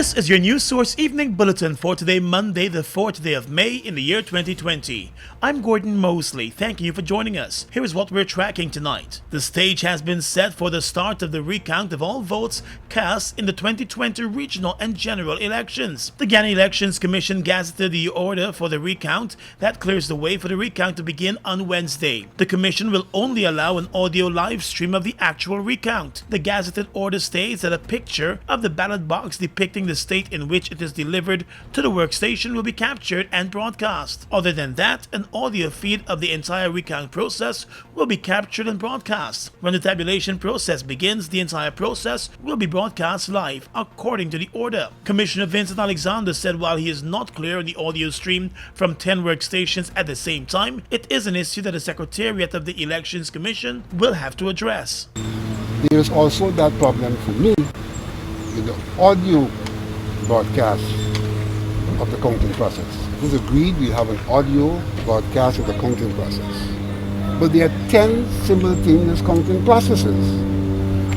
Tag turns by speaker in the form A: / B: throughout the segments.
A: This is your News Source Evening Bulletin for today, Monday, the 4th day of May in the year 2020. I'm Gordon Mosley, thanking you for joining us. Here is what we're tracking tonight. The stage has been set for the start of the recount of all votes cast in the 2020 regional and general elections. The Guyana Elections Commission gazetted the order for the recount that clears the way for the recount to begin on Wednesday. The commission will only allow an audio live stream of the actual recount. The gazetted order states that a picture of the ballot box depicting the state in which it is delivered to the workstation will be captured and broadcast. Other than that, an audio feed of the entire recount process will be captured and broadcast. When the tabulation process begins, the entire process will be broadcast live, according to the order. Commissioner Vincent Alexander said while he is not clear on the audio stream from 10 workstations at the same time, it is an issue that the Secretariat of the Elections Commission will have to address.
B: There is also that problem for me with the audio broadcast of the counting process. It was agreed we have an audio broadcast of the counting process. But there are 10 simultaneous counting processes.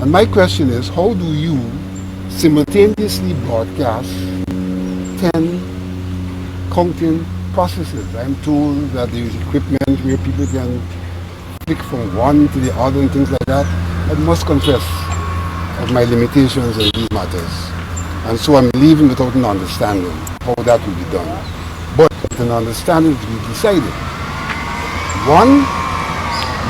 B: And my question is, how do you simultaneously broadcast 10 counting processes? I'm told that there is equipment where people can click from one to the other and things like that. I must confess of my limitations in these matters. And so I'm leaving without an understanding how that will be done. But with an understanding we decided. One,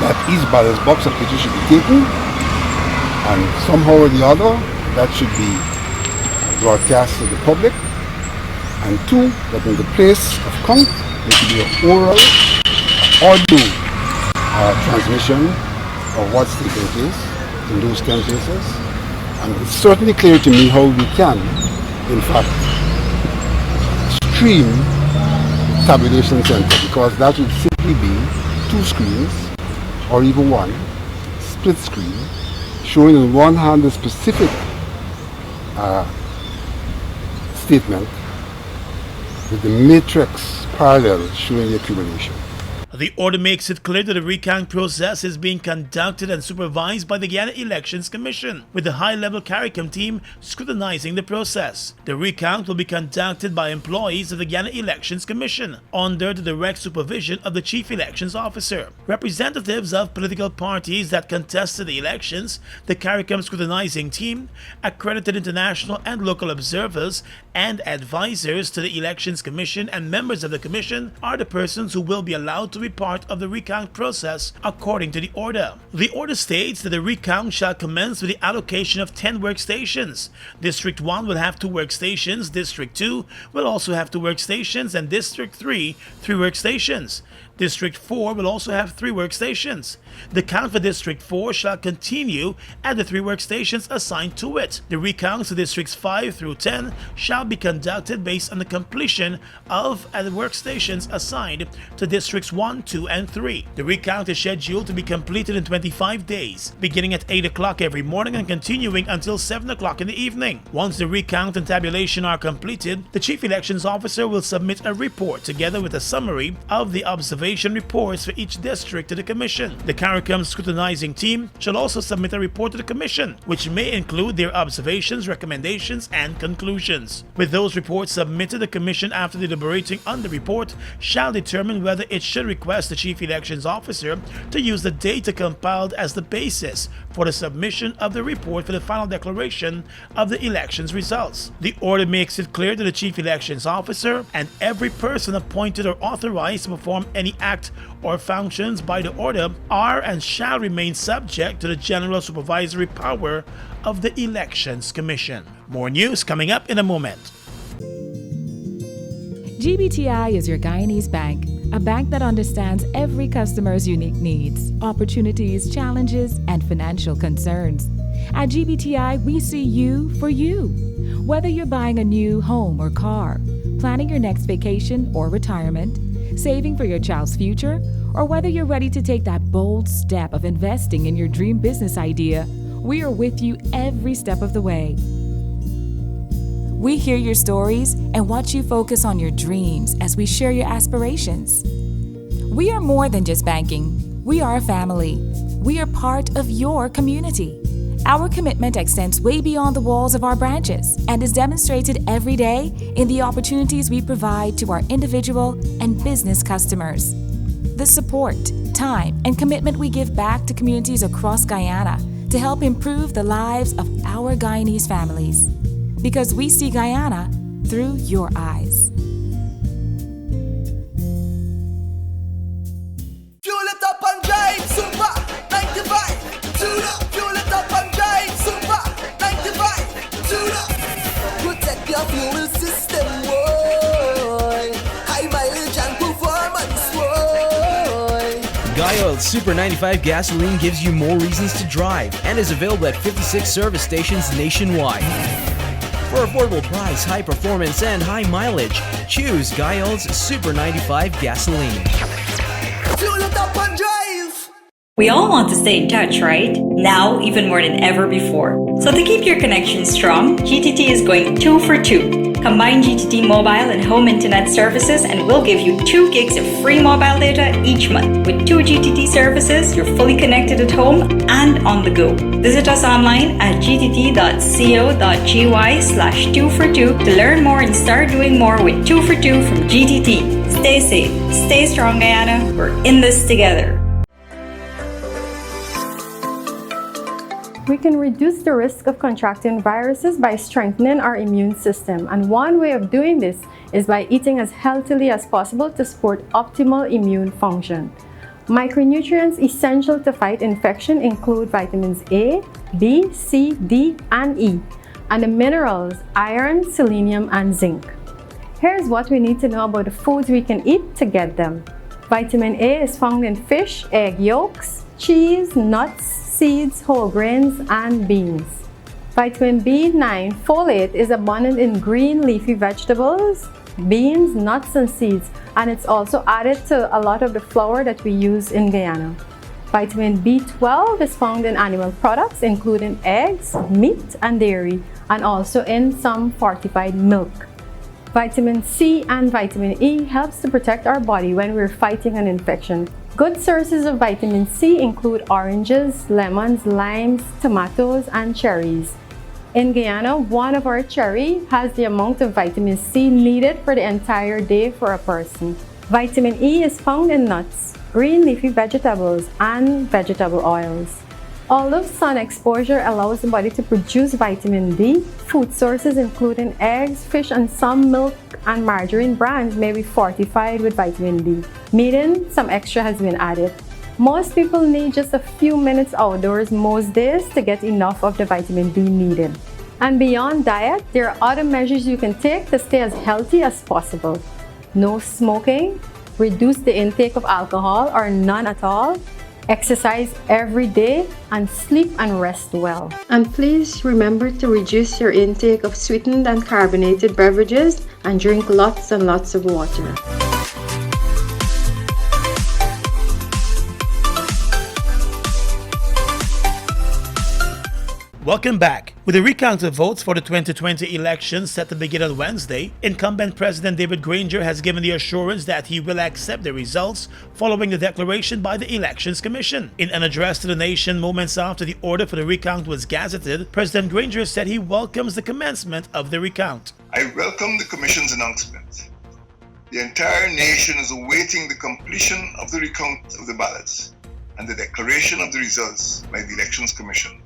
B: that each ballot box of pictures should be taken, and somehow or the other that should be broadcast to the public. And two, that in the place of count there should be an oral audio transmission of what's taking place in those 10 places. And it's certainly clear to me how we can, in fact, stream tabulation center, because that would simply be 2 screens, or even one, split screen, showing on one hand the specific statement with the matrix parallel showing the accumulation.
A: The order makes it clear that the recount process is being conducted and supervised by the Guyana Elections Commission, with the high-level CARICOM team scrutinizing the process. The recount will be conducted by employees of the Guyana Elections Commission, under the direct supervision of the Chief Elections Officer. Representatives of political parties that contested the elections, the CARICOM scrutinizing team, accredited international and local observers, and advisors to the Elections Commission and members of the Commission are the persons who will be allowed to be part of the recount process, according to the order. The order states that the recount shall commence with the allocation of 10 workstations. District 1 will have 2 workstations, District 2 will also have 2 workstations, and District 3, 3 workstations. District 4 will also have 3 workstations. The count for District 4 shall continue at the 3 workstations assigned to it. The recounts for Districts 5 through 10 shall be conducted based on the completion of the workstations assigned to Districts 1, 2, and 3. The recount is scheduled to be completed in 25 days, beginning at 8 o'clock every morning and continuing until 7 o'clock in the evening. Once the recount and tabulation are completed, the Chief Elections Officer will submit a report together with a summary of the observation reports for each district to the Commission. The CARICOM scrutinizing team shall also submit a report to the Commission, which may include their observations, recommendations, and conclusions. With those reports submitted, the Commission, after deliberating on the report, shall determine whether it should request the Chief Elections Officer to use the data compiled as the basis for the submission of the report for the final declaration of the elections results. The order makes it clear that the Chief Elections Officer and every person appointed or authorized to perform any act or functions by the order are and shall remain subject to the general supervisory power of the Elections Commission. More news coming up in a moment.
C: GBTI is your Guyanese bank, a bank that understands every customer's unique needs, opportunities, challenges, and financial concerns. At GBTI, we see you for you. Whether you're buying a new home or car, planning your next vacation or retirement, saving for your child's future, or whether you're ready to take that bold step of investing in your dream business idea, we are with you every step of the way. We hear your stories and watch you focus on your dreams as we share your aspirations. We are more than just banking. We are a family. We are part of your community. Our commitment extends way beyond the walls of our branches and is demonstrated every day in the opportunities we provide to our individual and business customers. The support, time, and commitment we give back to communities across Guyana to help improve the lives of our Guyanese families. Because we see Guyana through your eyes.
D: Fuel it up and drive, Super 95. Tune up. Fuel it up and drive, Super 95. Tune up. Protect your fuel system, boy. High mileage and performance, boy.
E: Guy Oil's Super 95 gasoline gives you more reasons to drive and is available at 56 service stations nationwide. For affordable price, high performance, and high mileage, choose Guy Oil's Super 95 gasoline.
D: Fuel it up and drive.
F: We all want to stay in touch, right? Now, even more than ever before. So to keep your connection strong, GTT is going 2 for 2. Combine GTT mobile and home internet services and we'll give you 2 gigs of free mobile data each month. With 2 GTT services, you're fully connected at home and on the go. Visit us online at gtt.co.gy/2for2 to learn more and start doing more with 2 for 2 from GTT. Stay safe, stay strong, Guyana. We're in this together.
G: We can reduce the risk of contracting viruses by strengthening our immune system, and one way of doing this is by eating as healthily as possible to support optimal immune function. Micronutrients essential to fight infection include vitamins A, B, C, D, and E, and the minerals iron, selenium, and zinc. Here's what we need to know about the foods we can eat to get them. Vitamin A is found in fish, egg yolks, cheese, nuts, seeds, whole grains, and beans. Vitamin B9 folate is abundant in green leafy vegetables, beans, nuts, and seeds, and it's also added to a lot of the flour that we use in Guyana. Vitamin B12 is found in animal products, including eggs, meat, and dairy, and also in some fortified milk. Vitamin C and vitamin E helps to protect our body when we're fighting an infection. Good sources of vitamin C include oranges, lemons, limes, tomatoes, and cherries. In Guyana, one of our cherry has the amount of vitamin C needed for the entire day for a person. Vitamin E is found in nuts, green leafy vegetables, and vegetable oils. Although sun exposure allows the body to produce vitamin D, food sources including eggs, fish, and some milk and margarine brands may be fortified with vitamin D, meaning some extra has been added. Most people need just a few minutes outdoors most days to get enough of the vitamin D needed. And beyond diet, there are other measures you can take to stay as healthy as possible. No smoking, reduce the intake of alcohol or none at all, exercise every day, and sleep and rest well. And please remember to reduce your intake of sweetened and carbonated beverages and drink lots and lots of water.
A: Welcome back. With the recount of votes for the 2020 elections set to begin on Wednesday, incumbent President David Granger has given the assurance that he will accept the results following the declaration by the Elections Commission. In an address to the nation moments after the order for the recount was gazetted, President Granger said he welcomes the commencement of the recount.
H: I welcome the Commission's announcement. The entire nation is awaiting the completion of the recount of the ballots and the declaration of the results by the Elections Commission.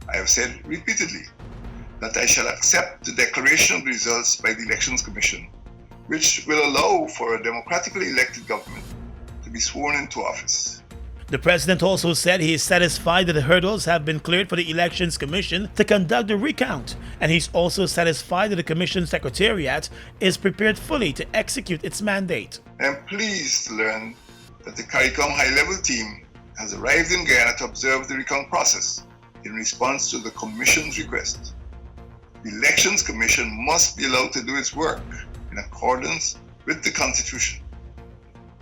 H: I have said repeatedly that I shall accept the declaration of the results by the Elections Commission, which will allow for a democratically elected government to be sworn into office.
A: The president also said he is satisfied that the hurdles have been cleared for the Elections Commission to conduct the recount, and he's also satisfied that the Commission Secretariat is prepared fully to execute its mandate.
H: I am pleased to learn that the CARICOM high-level team has arrived in Guyana to observe the recount process in response to the Commission's request. The Elections Commission must be allowed to do its work in accordance with the Constitution.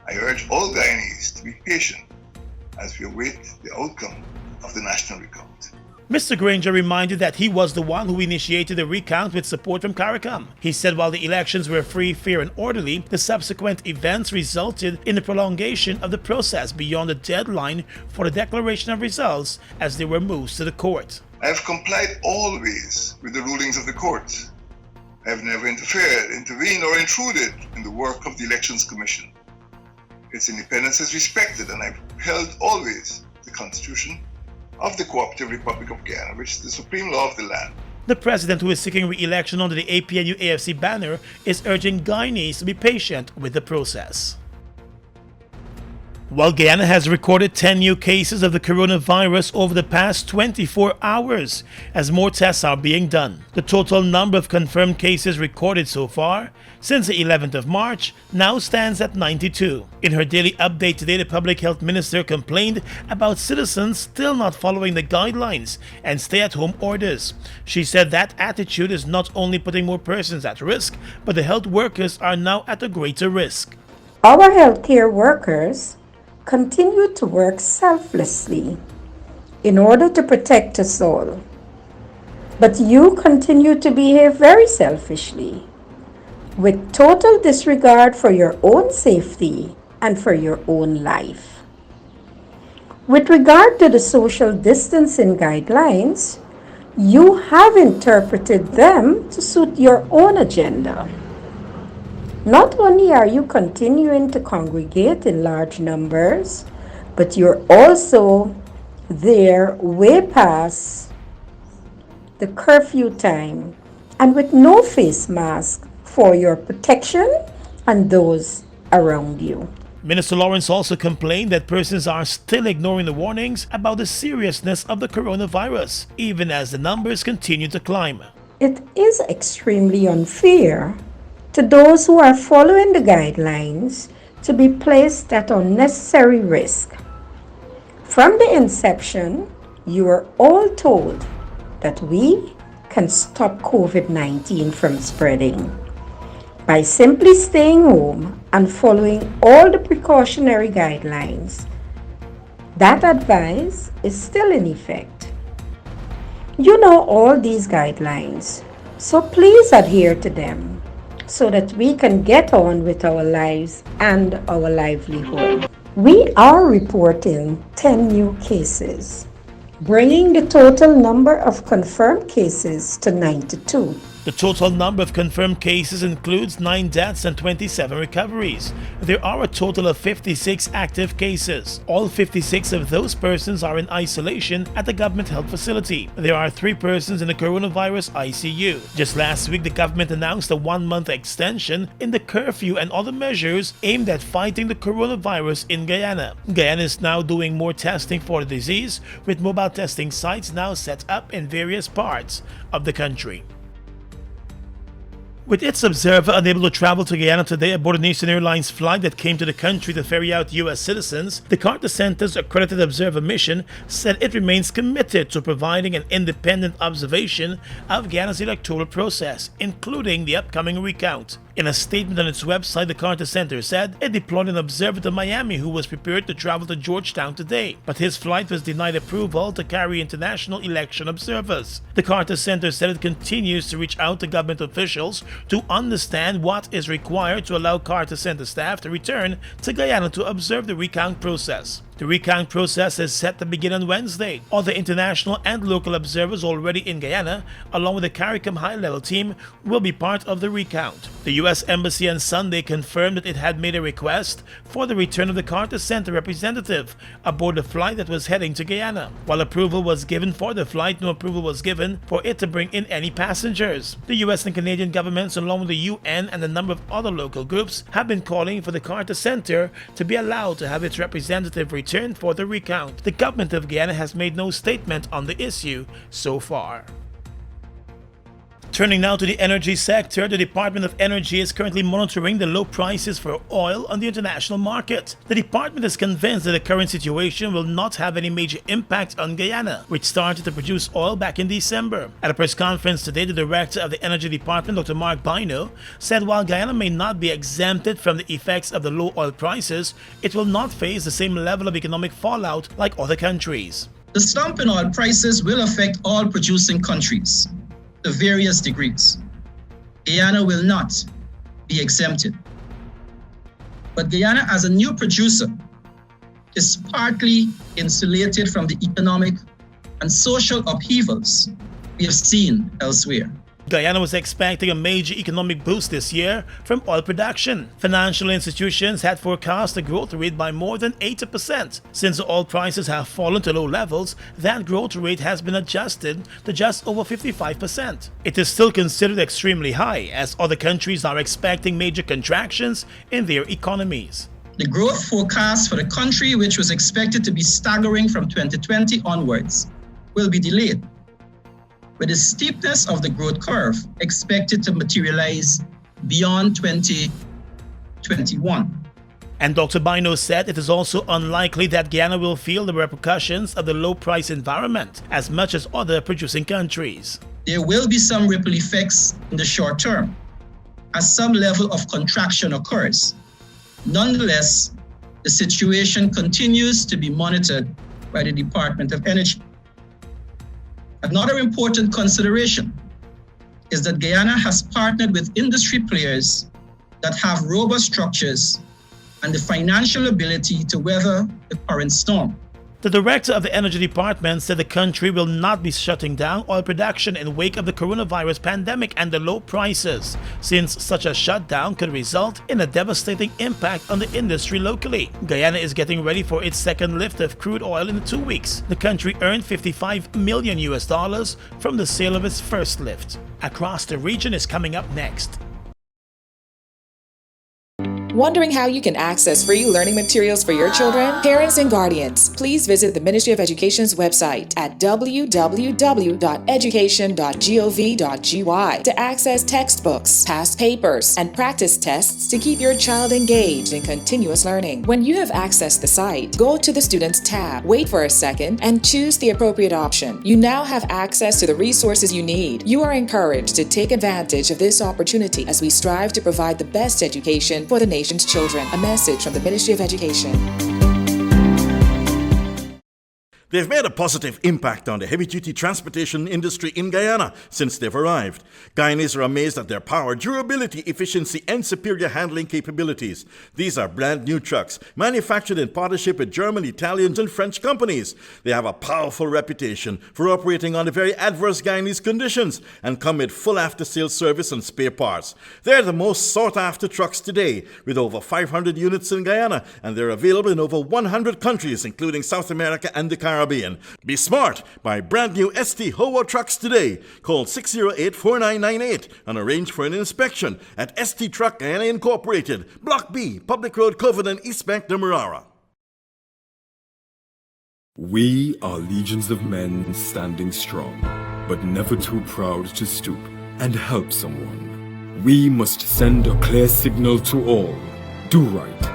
H: I urge all Guyanese to be patient as we await the outcome of the national recount.
A: Mr. Granger reminded that he was the one who initiated the recount with support from CARICOM. He said while the elections were free, fair and orderly, the subsequent events resulted in the prolongation of the process beyond the deadline for the declaration of results as they were moved to the court.
H: I have complied always with the rulings of the court. I have never interfered, intervened, or intruded in the work of the Elections Commission. Its independence is respected, and I've held always the Constitution of the Cooperative Republic of Guyana, which is the supreme law of the land.
A: The president, who is seeking re-election under the APNU-AFC banner, is urging Guyanese to be patient with the process. While Guyana has recorded 10 new cases of the coronavirus over the past 24 hours, as more tests are being done. The total number of confirmed cases recorded so far since the 11th of March now stands at 92. In her daily update today, the public health minister complained about citizens still not following the guidelines and stay-at-home orders. She said that attitude is not only putting more persons at risk, but the health workers are now at a greater risk.
I: Our healthcare workers continue to work selflessly in order to protect us all. But you continue to behave very selfishly, with total disregard for your own safety and for your own life. With regard to the social distancing guidelines, you have interpreted them to suit your own agenda. Not only are you continuing to congregate in large numbers, but you're also there way past the curfew time and with no face mask for your protection and those around you.
A: Minister Lawrence also complained that persons are still ignoring the warnings about the seriousness of the coronavirus, even as the numbers continue to climb.
I: It is extremely unfair to those who are following the guidelines to be placed at unnecessary risk. From the inception, you were all told that we can stop COVID-19 from spreading by simply staying home and following all the precautionary guidelines. That advice is still in effect. You know all these guidelines, so please adhere to them, so that we can get on with our lives and our livelihood. We are reporting 10 new cases, bringing the total number of confirmed cases to 92.
A: The total number of confirmed cases includes 9 deaths and 27 recoveries. There are a total of 56 active cases. All 56 of those persons are in isolation at the government health facility. There are 3 persons in the coronavirus ICU. Just last week, the government announced a 1-month extension in the curfew and other measures aimed at fighting the coronavirus in Guyana. Guyana is now doing more testing for the disease, with mobile testing sites now set up in various parts of the country. With its observer unable to travel to Guyana today aboard an Eastern Airlines flight that came to the country to ferry out U.S. citizens, the Carter Center's accredited observer mission said it remains committed to providing an independent observation of Guyana's electoral process, including the upcoming recount. In a statement on its website, the Carter Center said it deployed an observer to Miami who was prepared to travel to Georgetown today, but his flight was denied approval to carry international election observers. The Carter Center said it continues to reach out to government officials to understand what is required to allow Carter Center staff to return to Guyana to observe the recount process. The recount process is set to begin on Wednesday. Other international and local observers already in Guyana, along with the CARICOM high-level team, will be part of the recount. The U.S. Embassy on Sunday confirmed that it had made a request for the return of the Carter Center representative aboard the flight that was heading to Guyana. While approval was given for the flight, no approval was given for it to bring in any passengers. The U.S. and Canadian governments, along with the UN and a number of other local groups, have been calling for the Carter Center to be allowed to have its representative return for the recount. The government of Guyana has made no statement on the issue so far. Turning now to the energy sector, the Department of Energy is currently monitoring the low prices for oil on the international market. The department is convinced that the current situation will not have any major impact on Guyana, which started to produce oil back in December. At a press conference today, the director of the Energy Department, Dr. Mark Bino, said while Guyana may not be exempted from the effects of the low oil prices, it will not face the same level of economic fallout like other countries.
J: The slump in oil prices will affect all producing countries to various degrees. Guyana will not be exempted. But Guyana, as a new producer, is partly insulated from the economic and social upheavals we have seen elsewhere.
A: Guyana was expecting a major economic boost this year from oil production. Financial institutions had forecast a growth rate by more than 80%. Since the oil prices have fallen to low levels, that growth rate has been adjusted to just over 55%. It is still considered extremely high, as other countries are expecting major contractions in their economies.
J: The growth forecast for the country, which was expected to be staggering from 2020 onwards, will be delayed, with the steepness of the growth curve expected to materialize beyond 2021.
A: And Dr. Bino said it is also unlikely that Guyana will feel the repercussions of the low price environment as much as other producing countries.
J: There will be some ripple effects in the short term as some level of contraction occurs. Nonetheless, the situation continues to be monitored by the Department of Energy. Another important consideration is that Guyana has partnered with industry players that have robust structures and the financial ability to weather the current storm.
A: The director of the Energy Department said the country will not be shutting down oil production in wake of the coronavirus pandemic and the low prices, since such a shutdown could result in a devastating impact on the industry locally. Guyana is getting ready for its second lift of crude oil in 2 weeks. The country earned $55 million from the sale of its first lift. Across the Region is coming up next.
C: Wondering how you can access free learning materials for your children? Parents and guardians, please visit the Ministry of Education's website at www.education.gov.gy to access textbooks, past papers, and practice tests to keep your child engaged in continuous learning. When you have accessed the site, go to the Students tab, wait for a second, and choose the appropriate option. You now have access to the resources you need. You are encouraged to take advantage of this opportunity as we strive to provide the best education for the nation's children. A message from the Ministry of Education.
K: They've made a positive impact on the heavy-duty transportation industry in Guyana since they've arrived. Guyanese are amazed at their power, durability, efficiency, and superior handling capabilities. These are brand new trucks, manufactured in partnership with German, Italian, and French companies. They have a powerful reputation for operating under very adverse Guyanese conditions and come with full after-sales service and spare parts. They're the most sought-after trucks today, with over 500 units in Guyana, and they're available in over 100 countries, including South America and the Caribbean. Be smart. Buy brand new ST Howo trucks today. Call 608-4998 and arrange for an inspection at ST Truck Guyana Incorporated, Block B, Public Road, Covenant, East Bank, Demerara.
L: We are legions of men standing strong, but never too proud to stoop and help someone. We must send a clear signal to all. Do right.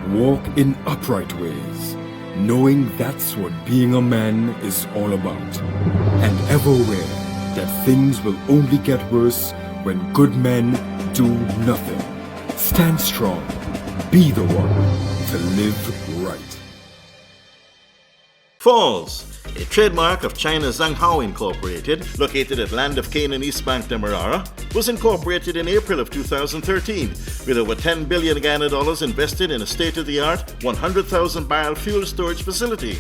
L: Walk in upright ways, knowing that's what being a man is all about. And ever aware that things will only get worse when good men do nothing. Stand strong. Be the one to live right.
K: Falls, a trademark of China's Zhanghao Incorporated, located at Land of Canaan, East Bank, Demerara, was incorporated in April of 2013, with over $10 billion Guyana dollars invested in a state-of-the-art 100,000 barrel fuel storage facility,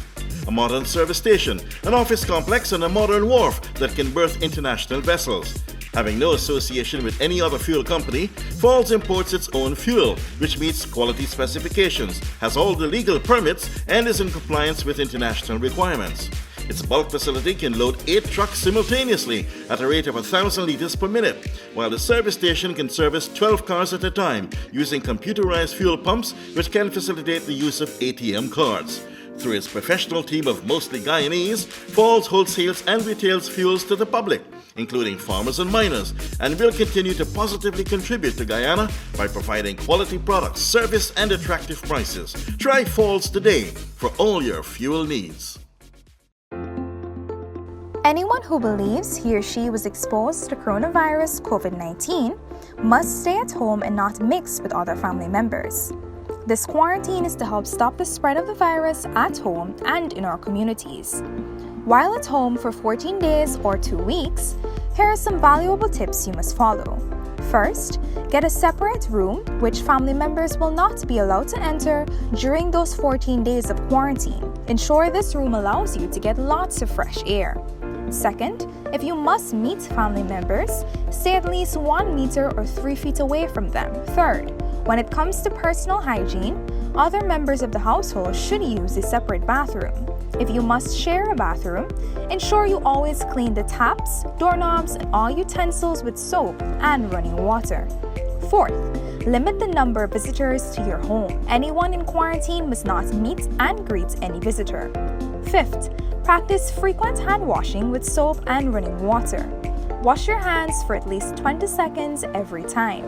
K: a modern service station, an office complex, and a modern wharf that can berth international vessels. Having no association with any other fuel company, Falls imports its own fuel, which meets quality specifications, has all the legal permits, and is in compliance with international requirements. Its bulk facility can load 8 trucks simultaneously at a rate of 1,000 liters per minute, while the service station can service 12 cars at a time using computerized fuel pumps, which can facilitate the use of ATM cards. Through its professional team of mostly Guyanese, Falls wholesales and retails fuels to the public, including farmers and miners, and will continue to positively contribute to Guyana by providing quality products, service, and attractive prices. Try Falls today for all your fuel needs.
M: Anyone who believes he or she was exposed to coronavirus COVID-19 must stay at home and not mix with other family members. This quarantine is to help stop the spread of the virus at home and in our communities. While at home for 14 days or 2 weeks, here are some valuable tips you must follow. First, get a separate room which family members will not be allowed to enter during those 14 days of quarantine. Ensure this room allows you to get lots of fresh air. Second, if you must meet family members, stay at least 1 meter or 3 feet away from them. Third, when it comes to personal hygiene, other members of the household should use a separate bathroom. If you must share a bathroom, ensure you always clean the taps, doorknobs, and all utensils with soap and running water. Fourth, limit the number of visitors to your home. Anyone in quarantine must not meet and greet any visitor. Fifth, practice frequent hand washing with soap and running water. Wash your hands for at least 20 seconds every time.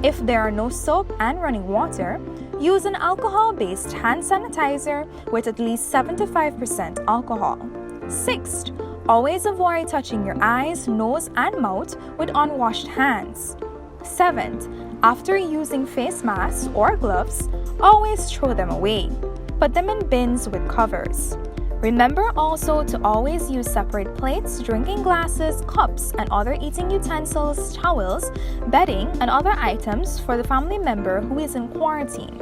M: If there are no soap and running water, use an alcohol-based hand sanitizer with at least 75% alcohol. Sixth, always avoid touching your eyes, nose, and mouth with unwashed hands. Seventh, after using face masks or gloves, always throw them away. Put them in bins with covers. Remember also to always use separate plates, drinking glasses, cups, and other eating utensils, towels, bedding, and other items for the family member who is in quarantine.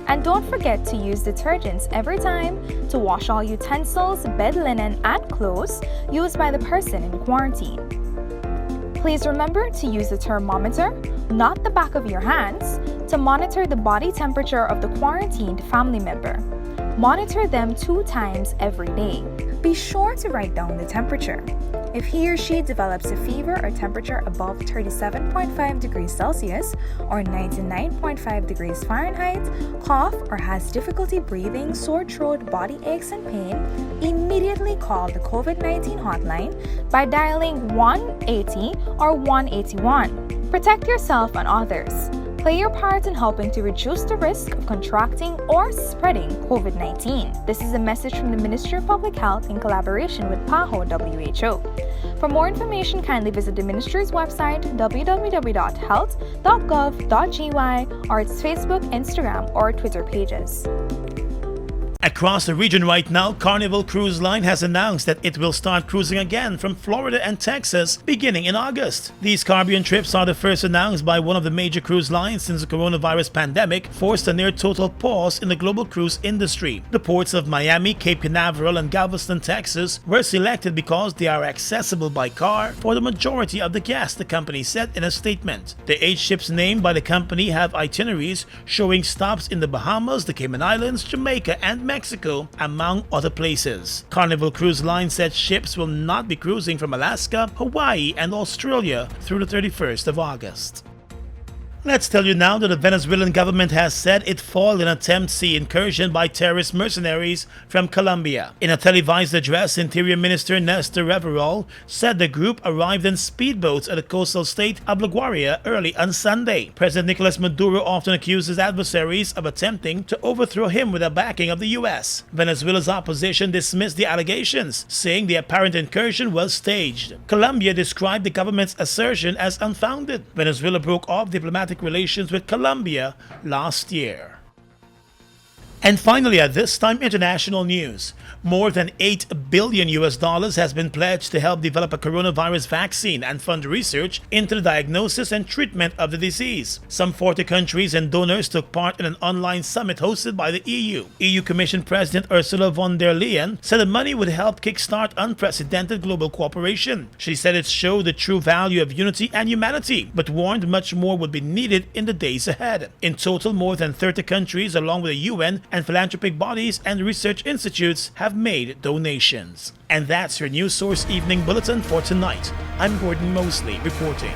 M: And don't forget to use detergents every time to wash all utensils, bed linen, and clothes used by the person in quarantine. Please remember to use the thermometer, not the back of your hands, to monitor the body temperature of the quarantined family member. Monitor them 2 times every day. Be sure to write down the temperature. If he or she develops a fever or temperature above 37.5 degrees Celsius or 99.5 degrees Fahrenheit, cough or has difficulty breathing, sore throat, body aches and pain, immediately call the COVID-19 hotline by dialing 180 or 181. Protect yourself and others. Play your part in helping to reduce the risk of contracting or spreading COVID-19. This is a message from the Ministry of Public Health in collaboration with PAHO WHO. For more information, kindly visit the Ministry's website www.health.gov.gy or its Facebook, Instagram, or Twitter pages.
A: Across the region right now, Carnival Cruise Line has announced that it will start cruising again from Florida and Texas beginning in August. These Caribbean trips are the first announced by one of the major cruise lines since the coronavirus pandemic forced a near-total pause in the global cruise industry. The ports of Miami, Cape Canaveral, and Galveston, Texas were selected because they are accessible by car for the majority of the guests, the company said in a statement. The 8 ships named by the company have itineraries showing stops in the Bahamas, the Cayman Islands, Jamaica, and Mexico, among other places. Carnival Cruise Line said ships will not be cruising from Alaska, Hawaii, and Australia through the 31st of August. Let's tell you now that the Venezuelan government has said it foiled an attempt to see incursion by terrorist mercenaries from Colombia. In a televised address, Interior Minister Nestor Reverol said the group arrived in speedboats at the coastal state of La Guaira early on Sunday. President Nicolas Maduro often accuses adversaries of attempting to overthrow him with the backing of the U.S. Venezuela's opposition dismissed the allegations, saying the apparent incursion was staged. Colombia described the government's assertion as unfounded. Venezuela broke off diplomatic relations with Colombia last year. And finally, at this time, international news. More than $8 billion has been pledged to help develop a coronavirus vaccine and fund research into the diagnosis and treatment of the disease. Some 40 countries and donors took part in an online summit hosted by the EU. EU Commission President Ursula von der Leyen said the money would help kickstart unprecedented global cooperation. She said it showed the true value of unity and humanity, but warned much more would be needed in the days ahead. In total, more than 30 countries, along with the UN and philanthropic bodies and research institutes, have made donations. And that's your News Source Evening Bulletin for tonight. I'm Gordon Mosley reporting.